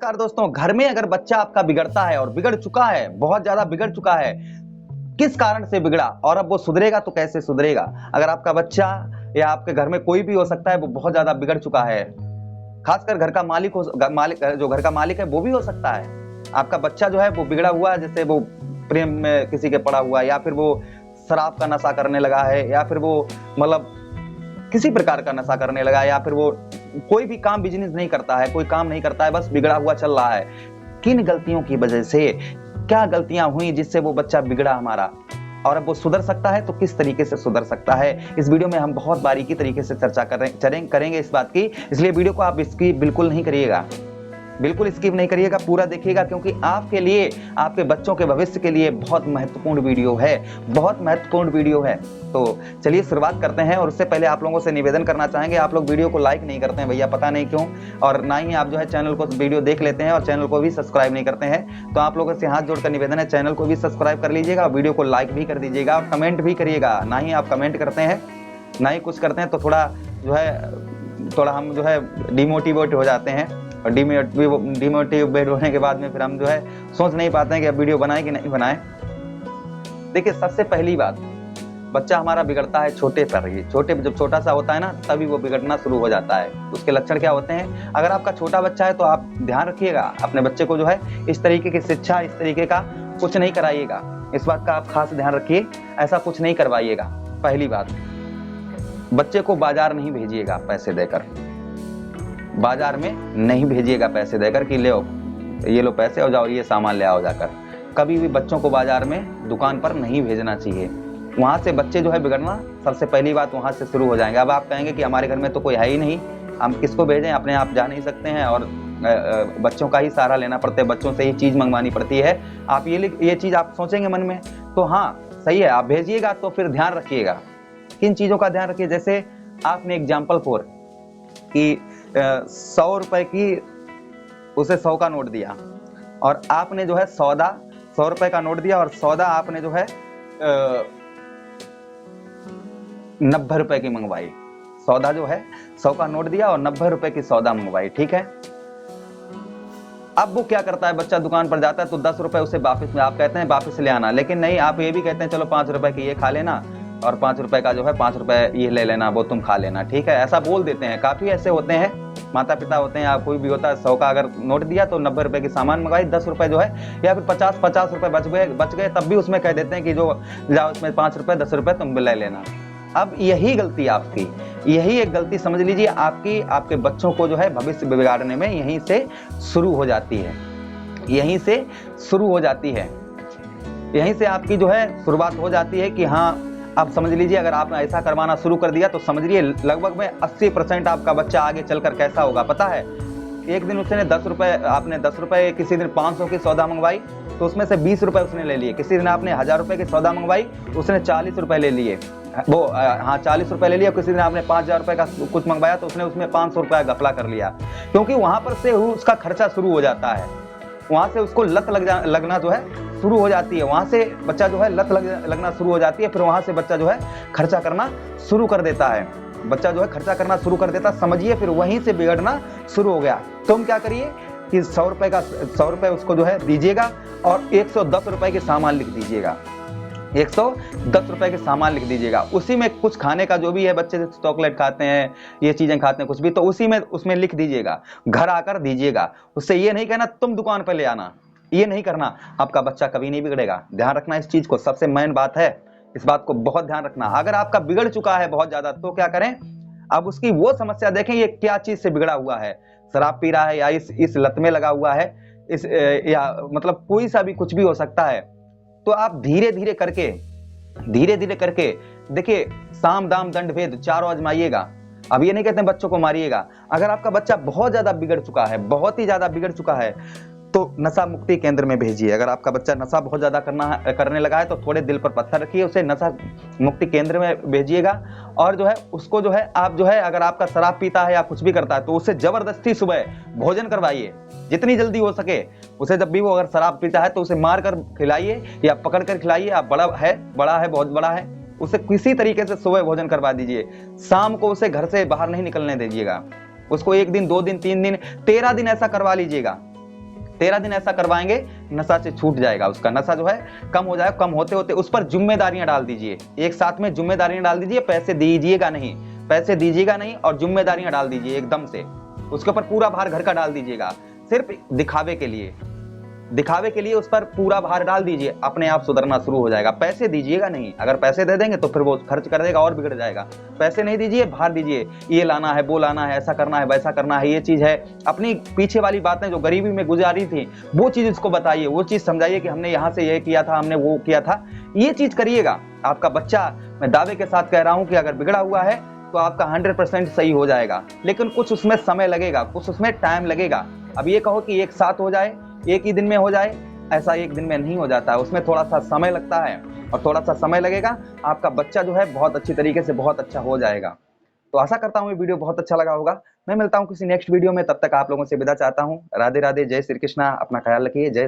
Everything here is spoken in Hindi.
नमस्कार दोस्तों, घर में अगर बच्चा आपका बिगड़ता है और बिगड़ चुका है, बहुत ज्यादा बिगड़ चुका है, किस कारण से बिगड़ा और अब वो सुधरेगा तो कैसे सुधरेगा। अगर आपका बच्चा या आपके घर में कोई भी हो सकता है वो बहुत ज्यादा बिगड़ चुका है, खासकर घर का मालिक जो घर का मालिक है वो भी हो सकता है। आपका बच्चा जो है वो बिगड़ा हुआ है, जैसे वो प्रेम में किसी के पड़ा हुआ है, या फिर वो शराब का नशा करने लगा है, या फिर वो मतलब किसी प्रकार का नशा करने लगा है, या फिर वो कोई भी काम बिजनेस नहीं करता है, कोई काम नहीं करता है, बस बिगड़ा हुआ चल रहा है। किन गलतियों की वजह से, क्या गलतियां हुई जिससे वो बच्चा बिगड़ा हमारा, और अब वो सुधर सकता है तो किस तरीके से सुधर सकता है। इस वीडियो में हम बहुत बारीकी तरीके से चर्चा करेंगे इस बात की, इसलिए वीडियो को आप इसकी बिल्कुल नहीं करिएगा, बिल्कुल स्किप नहीं करिएगा, पूरा देखिएगा, क्योंकि आपके लिए, आपके बच्चों के भविष्य के लिए बहुत महत्वपूर्ण वीडियो है, बहुत महत्वपूर्ण वीडियो है। तो चलिए शुरुआत करते हैं। और उससे पहले आप लोगों से निवेदन करना चाहेंगे, आप लोग वीडियो को लाइक नहीं करते हैं भैया, पता नहीं क्यों, और ना ही आप जो है चैनल को वीडियो देख लेते हैं और चैनल को भी सब्सक्राइब नहीं करते हैं। तो आप लोगों से हाथ जोड़कर निवेदन है, चैनल को भी सब्सक्राइब कर लीजिएगा, वीडियो को लाइक भी कर दीजिएगा और कमेंट भी करिएगा। ना ही आप कमेंट करते हैं, ना ही कुछ करते हैं, तो थोड़ा हम जो है डिमोटिवेट हो जाते हैं, और डिमोटिवेट होने के बाद में फिर हम जो है सोच नहीं पाते हैं कि अब वीडियो बनाएं कि नहीं बनाएं। देखिए, सबसे पहली बात, बच्चा हमारा बिगड़ता है छोटे पर ही, जब छोटा सा होता है ना तभी वो बिगड़ना शुरू हो जाता है। उसके लक्षण क्या होते हैं? अगर आपका छोटा बच्चा है तो आप ध्यान रखिएगा, अपने बच्चे को जो है इस तरीके की शिक्षा, इस तरीके का कुछ नहीं कराइएगा, इस बात का आप खास ध्यान रखिए, ऐसा कुछ नहीं करवाइएगा। पहली बात, बच्चे को बाजार नहीं भेजिएगा पैसे देकर, बाजार में नहीं भेजिएगा पैसे देकर कि ले ये लो पैसे और जाओ ये सामान ले आओ जाकर। कभी भी बच्चों को बाजार में, दुकान पर नहीं भेजना चाहिए। वहां से बच्चे जो है बिगड़ना, सबसे पहली बात वहां से शुरू हो जाएंगे। अब आप कहेंगे कि हमारे घर में तो कोई है ही नहीं, हम किसको भेजें, अपने आप जा नहीं सकते हैं और बच्चों का ही सहारा लेना पड़ता है, बच्चों से ही चीज मंगवानी पड़ती है। आप ये चीज आप सोचेंगे मन में, तो हाँ सही है, आप भेजिएगा, तो फिर ध्यान रखिएगा। किन चीजों का ध्यान रखिए? जैसे आपने एग्जाम्पल फॉर कि 100 रुपए की, उसे 100 का नोट दिया, और आपने जो है सौदा 100 रुपए का नोट दिया और सौदा आपने जो है 90 रुपए की मंगवाई। सौदा जो है 100 का नोट दिया और 90 रुपए की सौदा मंगवाई, ठीक है। अब वो क्या करता है, बच्चा दुकान पर जाता है तो 10 रुपए उसे वापस में, आप कहते हैं वापस ले आना, लेकिन नहीं, आप ये भी कहते हैं चलो 5 रुपए की ये खा लेना और 5 रुपए का जो है 5 रुपए ये ले लेना, वो तुम खा लेना, ठीक है। ऐसा बोल देते हैं, काफी ऐसे होते हैं, माता पिता होते हैं या कोई भी होता है, 100 का अगर नोट दिया तो 90 रुपए की सामान मंगवाई, 10 रुपए जो है या फिर 50 रुपए बच गए, तब भी उसमें कह देते हैं कि जो जाओ इसमें 5 रुपए 10 रुपए तुम ले लेना। अब यही गलती आपकी, यही एक गलती समझ लीजिए आपकी, आपके बच्चों को जो है भविष्य बिगाड़ने में यहीं से शुरू हो जाती है, यहीं से शुरू हो जाती है, यहीं से आपकी जो है शुरुआत हो जाती है कि हाँ, आप समझ लीजिए अगर आपने ऐसा करवाना शुरू कर दिया तो समझ लीजिए लगभग में 80% आपका बच्चा आगे चलकर कैसा होगा पता है। एक दिन उसने 10 रुपए, आपने 10 रुपए, किसी दिन 500 की सौदा मंगवाई तो उसमें से 20 रुपए उसने ले लिए, किसी दिन आपने 1000 रुपए की सौदा मंगवाई उसने 40 रुपए ले लिए, वो हाँ 40 रुपए ले लिया। किसी दिन आपने 5000 रुपए का कुछ मंगवाया तो उसने उसमें 500 रुपया घपला कर लिया, क्योंकि वहां पर से उसका खर्चा शुरू हो जाता है, वहां से उसको लत लगना जो है शुरू हो जाती है, वहां से बच्चा जो है लत लगना शुरू हो जाती है, फिर वहां से बच्चा जो है खर्चा करना शुरू कर देता है, बच्चा जो है खर्चा करना शुरू कर देता, समझिए फिर वहीं से बिगड़ना शुरू हो गया। तुम क्या करिए कि 100 रुपए उसको जो है दीजिएगा और 110 रुपए के सामान लिख दीजिएगा, 110 रुपए के सामान लिख दीजिएगा, उसी में कुछ खाने का जो भी है, बच्चे चॉकलेट खाते हैं, ये चीजें खाते हैं कुछ भी, तो उसी में उसमें लिख दीजिएगा, घर आकर दीजिएगा। उससे ये नहीं कहना तुम दुकान पर ले आना, ये नहीं करना, आपका बच्चा कभी नहीं बिगड़ेगा। ध्यान रखना इस चीज को, सबसे मेन बात है, इस बात को बहुत ध्यान रखना। अगर आपका बिगड़ चुका है बहुत ज्यादा तो क्या करें, अब उसकी वो समस्या देखें, ये क्या चीज से बिगड़ा हुआ है, शराब पी रहा है या इस लत में लगा हुआ है, या मतलब कोई सा भी कुछ भी हो सकता है। तो आप धीरे धीरे करके देखिए, साम दाम दंड भेद चारों आजमाइएगा। अब ये नहीं कहते बच्चों को मारिएगा। अगर आपका बच्चा बहुत ज्यादा बिगड़ चुका है, बहुत ही ज्यादा बिगड़ चुका है, तो नशा मुक्ति केंद्र में भेजिए। अगर आपका बच्चा नशा बहुत ज्यादा करने लगा है तो थोड़े दिल पर पत्थर रखिए, उसे नशा मुक्ति केंद्र में भेजिएगा। और जो है उसको जो है आप जो है, अगर आपका शराब पीता है या कुछ भी करता है तो उसे जबरदस्ती सुबह भोजन करवाइए, जितनी जल्दी हो सके उसे। जब भी वो अगर शराब पीता है तो उसे मार कर खिलाइए या पकड़ कर खिलाइए। आप बड़ा है बहुत बड़ा है, उसे किसी तरीके से सुबह भोजन करवा दीजिए। शाम को उसे घर से बाहर नहीं निकलने दीजिएगा, उसको 1 दिन 2 दिन 3 दिन 13 दिन ऐसा करवा लीजिएगा। 13 दिन ऐसा करवाएंगे, नशा से छूट जाएगा, उसका नशा जो है कम हो जाएगा। कम होते होते उस पर जिम्मेदारियां डाल दीजिए, एक साथ में जिम्मेदारियां डाल दीजिए, पैसे दीजिएगा नहीं, पैसे दीजिएगा नहीं और जिम्मेदारियां डाल दीजिए एकदम से। उसके ऊपर पूरा भार घर का डाल दीजिएगा, सिर्फ दिखावे के लिए, दिखावे के लिए उस पर पूरा भार डाल दीजिए, अपने आप सुधरना शुरू हो जाएगा। पैसे दीजिएगा नहीं, अगर पैसे दे देंगे तो फिर वो खर्च कर देगा और बिगड़ जाएगा। पैसे नहीं दीजिए, भार दीजिए, ये लाना है, वो लाना है, ऐसा करना है, वैसा करना है, ये चीज है। अपनी पीछे वाली बातें जो गरीबी में गुजारी थी वो चीज उसको बताइए, वो चीज समझाइए कि हमने यहाँ से ये किया था, हमने वो किया था, ये चीज करिएगा। आपका बच्चा, मैं दावे के साथ कह रहा हूं कि अगर बिगड़ा हुआ है तो आपका 100% सही हो जाएगा, लेकिन कुछ उसमें समय लगेगा, कुछ उसमें टाइम लगेगा। अब ये कहो कि एक साथ हो जाए, एक ही दिन में हो जाए, ऐसा एक दिन में नहीं हो जाता है, उसमें थोड़ा सा समय लगता है और थोड़ा सा समय लगेगा। आपका बच्चा जो है बहुत अच्छी तरीके से बहुत अच्छा हो जाएगा। तो आशा करता हूँ ये वीडियो बहुत अच्छा लगा होगा। मैं मिलता हूँ किसी नेक्स्ट वीडियो में, तब तक आप लोगों से विदा चाहता हूँ। राधे राधे, जय श्री कृष्णा, अपना ख्याल रखिए, जय